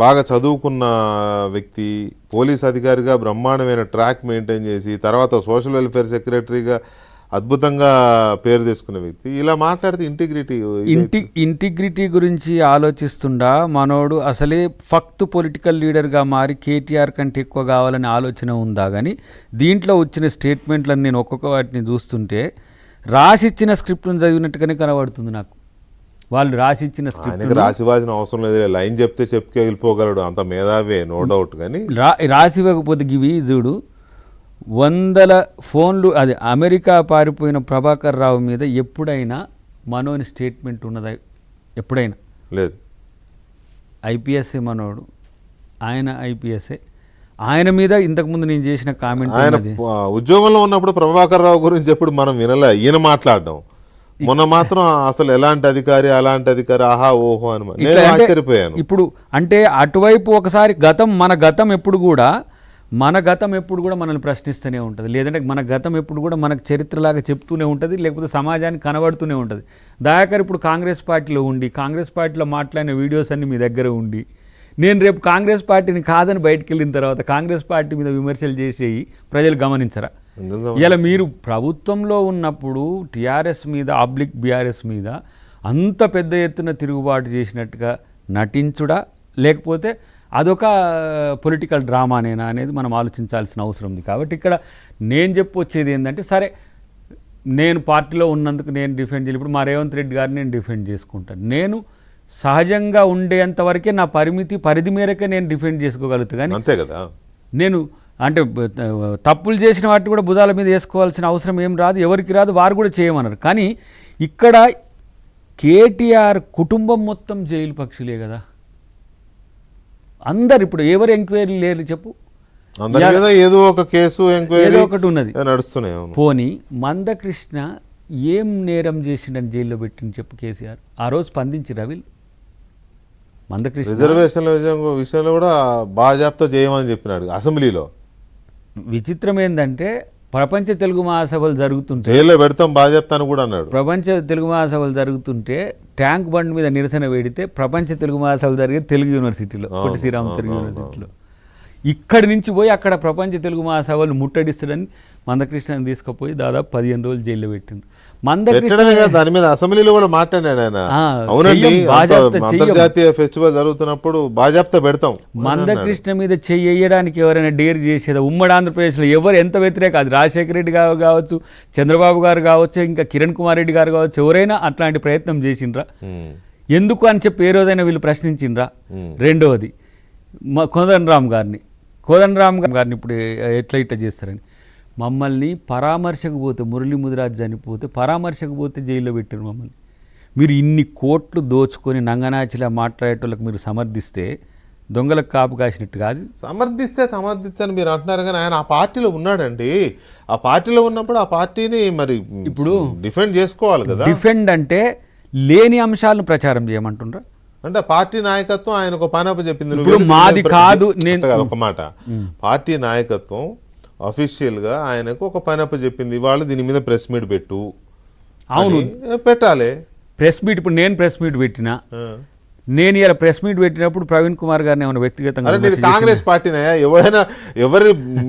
బాగా చదువుకున్న వ్యక్తి, పోలీస్ అధికారిగా బ్రహ్మాండమైన ట్రాక్ మెయింటైన్ చేసి తర్వాత సోషల్ వెల్ఫేర్ సెక్రటరీగా అద్భుతంగా పేరు తెచ్చుకున్న వ్యక్తి ఇలా మాట్లాడితే ఇంటిగ్రిటీ గురించి ఆలోచిస్తుండా మనోడు అసలే ఫక్త్ పొలిటికల్ లీడర్గా మారి కేటీఆర్ కంటే ఎక్కువ కావాలని ఆలోచన ఉందా కానీ దీంట్లో వచ్చిన స్టేట్మెంట్లను నేను ఒక్కొక్క వాటిని చూస్తుంటే రాసిచ్చిన స్క్రిప్ట్ను చదివినట్టుగానే కనబడుతుంది నాకు. వాళ్ళు రాసిచ్చిన స్క్రిప్ట్ రాసివ్వాల్సిన అవసరం లేదు, లైన్ చెప్తే చెప్పుకే వెళ్ళిపోగలడు, అంత మేధావే నో డౌట్. కానీ రాసివ్వకపోతే గివి చూడు 100 ఫోన్లు. అది అమెరికా పారిపోయిన ప్రభాకర్ రావు మీద ఎప్పుడైనా మనోని స్టేట్మెంట్ ఉన్నదా? ఎప్పుడైనా లేదు. ఐపీఎస్ఏ మనోడు, ఆయన ఐపీఎస్ఏ. ఆయన మీద ఇంతకుముందు నేను చేసిన కామెంట్, ఆయన ఉద్యోగంలో ఉన్నప్పుడు ప్రభాకర్ రావు గురించి ఎప్పుడు మనం వినలే, ఈయన మాట్లాడడం. మొన్న మాత్రం అసలు ఎలాంటి అధికారి అలాంటి అధికారి ఆహా ఓహో అని నేను ఆశ్చర్యపోయాను. ఇప్పుడు అంటే అటువైపు ఒకసారి మన గతం ఎప్పుడు కూడా మనల్ని ప్రశ్నిస్తూనే ఉంటుంది, లేదంటే మన గతం ఎప్పుడు కూడా మనకు చరిత్రలాగా చెప్తూనే ఉంటుంది, లేకపోతే సమాజానికి కనబడుతూనే ఉంటుంది. దయాకర్ ఇప్పుడు కాంగ్రెస్ పార్టీలో ఉండి కాంగ్రెస్ పార్టీలో మాట్లాడిన వీడియోస్ అన్నీ మీ దగ్గర ఉండి నేను రేపు కాంగ్రెస్ పార్టీని కాదని బయటకు వెళ్ళిన తర్వాత కాంగ్రెస్ పార్టీ మీద విమర్శలు చేసేవి ప్రజలు గమనించరా? ఇలా మీరు ప్రభుత్వంలో ఉన్నప్పుడు టీఆర్ఎస్ మీద బీఆర్ఎస్ మీద అంత పెద్ద ఎత్తున తిరుగుబాటు చేసినట్టుగా నటించుడా, లేకపోతే అదొక పొలిటికల్ డ్రామానేనా అనేది మనం ఆలోచించాల్సిన అవసరం ఉంది. కాబట్టి ఇక్కడ నేను చెప్పొచ్చేది ఏంటంటే, సరే నేను పార్టీలో ఉన్నందుకు నేను డిఫెండ్ చేయలేదు. ఇప్పుడు మా రేవంత్ రెడ్డి గారిని నేను డిఫెండ్ చేసుకుంటాను. నేను సహజంగా ఉండేంతవరకే నా పరిధి మేరకే నేను డిఫెండ్ చేసుకోగలుగుతా. కానీ అంతే కదా, నేను అంటే తప్పులు చేసిన వాటిని కూడా భుజాల మీద వేసుకోవాల్సిన అవసరం ఏం రాదు, ఎవరికి రాదు, వారు కూడా చేయమన్నారు. కానీ ఇక్కడ కేటీఆర్ కుటుంబం మొత్తం జైలు పక్షులే కదా. అందరు ఇప్పుడు ఎవరు ఎంక్వైరీ లేరు చెప్పు, ఏదో ఒక కేసు ఏదో ఒకటి ఉన్నది నడుస్తున్నాయి. పోనీ మందకృష్ణ ఏం నేరం చేసిండని జైల్లో పెట్టింది చెప్పు కేసీఆర్? ఆ రోజు స్పందించి రవి మందకృష్ణ రిజర్వేషన్ల విషయంలో కూడా బాజాప్తా చేయమని చెప్పినాడు అసెంబ్లీలో. విచిత్రం ఏంటంటే ప్రపంచ తెలుగు మహాసభలు జరుగుతుంటే జైల్లో పెడతాం బాజాప్తాను కూడా అన్నాడు. ప్రపంచ తెలుగు మహాసభలు జరుగుతుంటే ట్యాంక్ బండ్ మీద నిరసన పెడితే ప్రపంచ తెలుగు మహాసభలు జరిగేది తెలుగు యూనివర్సిటీలో, పొట్టి శ్రీరామ్ తెలుగు యూనివర్సిటీలో. ఇక్కడి నుంచి పోయి అక్కడ ప్రపంచ తెలుగు మహాసభలు ముట్టడిస్తాడని మందకృష్ణని తీసుకుపోయి దాదాపు 15 రోజులు జైల్లో పెట్టిండు. దాని మీద అసెంబ్లీలో కూడా మాట్లాడాడు ఆయన. అవునండి, అంతర్జాతీయ ఫెస్టివల్ జరుగుతున్నప్పుడు బాజాప్తా పెడతాం. మందకృష్ణ మీద చెయ్యడానికి ఎవరైనా డేర్ చేసేదా? ఉమ్మడి ఆంధ్రప్రదేశ్లో ఎవరు ఎంత వ్యతిరేక, అది రాజశేఖర రెడ్డి గారు కావచ్చు, చంద్రబాబు గారు కావచ్చు, ఇంకా కిరణ్ కుమార్ రెడ్డి గారు కావచ్చు, ఎవరైనా అట్లాంటి ప్రయత్నం చేసిండ్రా? ఎందుకు అని చెప్పి ఏ రోజైనా వీళ్ళు ప్రశ్నించిండ్రా? రెండవది కోదండరామ్ గారిని ఇప్పుడు ఎట్లా చేస్తారని మమ్మల్ని పరామర్శకు పోతే, మురళీ ముదిరాజ్ చనిపోతే పరామర్శకు పోతే జైల్లో పెట్టారు మమ్మల్ని. మీరు ఇన్ని కోట్లు దోచుకొని నంగనాచిలా మాట్లాడేటోళ్ళకి మీరు సమర్థిస్తే దొంగలకు కాపు కాసినట్టు కాదు. సమర్థిస్తే మీరు అంటున్నారు, కానీ ఆయన ఆ పార్టీలో ఉన్నాడండి. ఆ పార్టీలో ఉన్నప్పుడు ఆ పార్టీని మరి ఇప్పుడు డిఫెండ్ చేసుకోవాలి కదా. డిఫెండ్ అంటే లేని అంశాలను ప్రచారం చేయమంటుండ్రా? అంటే పార్టీ నాయకత్వం ఆయనకు పనప చెప్పింది. మాది కాదు ఒక మాట, పార్టీ నాయకత్వం అఫీషియల్ గా ఆయనకు ఒక పనప చెప్పింది, వాళ్ళు దీని మీద ప్రెస్ మీట్ పెట్టు. అవును, పెట్టాలి ప్రెస్ మీట్. ఇప్పుడు నేను ప్రెస్ మీట్ పెట్టినా, నేను ఇలా ప్రెస్ మీట్ పెట్టినప్పుడు ప్రవీణ్ కుమార్ గారిని ఏమైనా వ్యక్తిగతంగా కాంగ్రెస్ పార్టీనే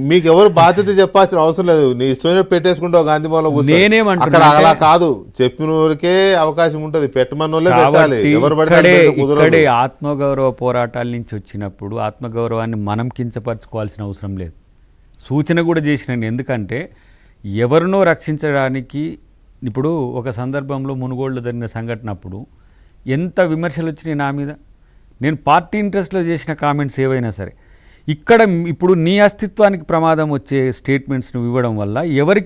మీకు ఎవరు బాధ్యత చెప్పాల్సిన అవసరం లేదు, నీ ఇష్టం పెట్టేసుకుంటావు గాంధీ భవన్. నేనేమంటున్నా అలా కాదు, చెప్పిన వాళ్ళకే అవకాశం ఉంటుంది, పెట్టమని పెట్టాలి. ఎవరు ఇక్కడే ఆత్మగౌరవ పోరాటాల నుంచి వచ్చినప్పుడు ఆత్మగౌరవాన్ని మనం కించపరచుకోవాల్సిన అవసరం లేదు. సూచన కూడా చేసినాను, ఎందుకంటే ఎవరినో రక్షించడానికి. ఇప్పుడు ఒక సందర్భంలో మునుగోడులో జరిగిన సంఘటన అప్పుడు ఎంత విమర్శలు వచ్చినాయి నా మీద. నేను పార్టీ ఇంట్రెస్ట్లో చేసిన కామెంట్స్ ఏవైనా సరే, ఇక్కడ ఇప్పుడు నీ అస్తిత్వానికి ప్రమాదం వచ్చే స్టేట్మెంట్స్ను ఇవ్వడం వల్ల ఎవరికి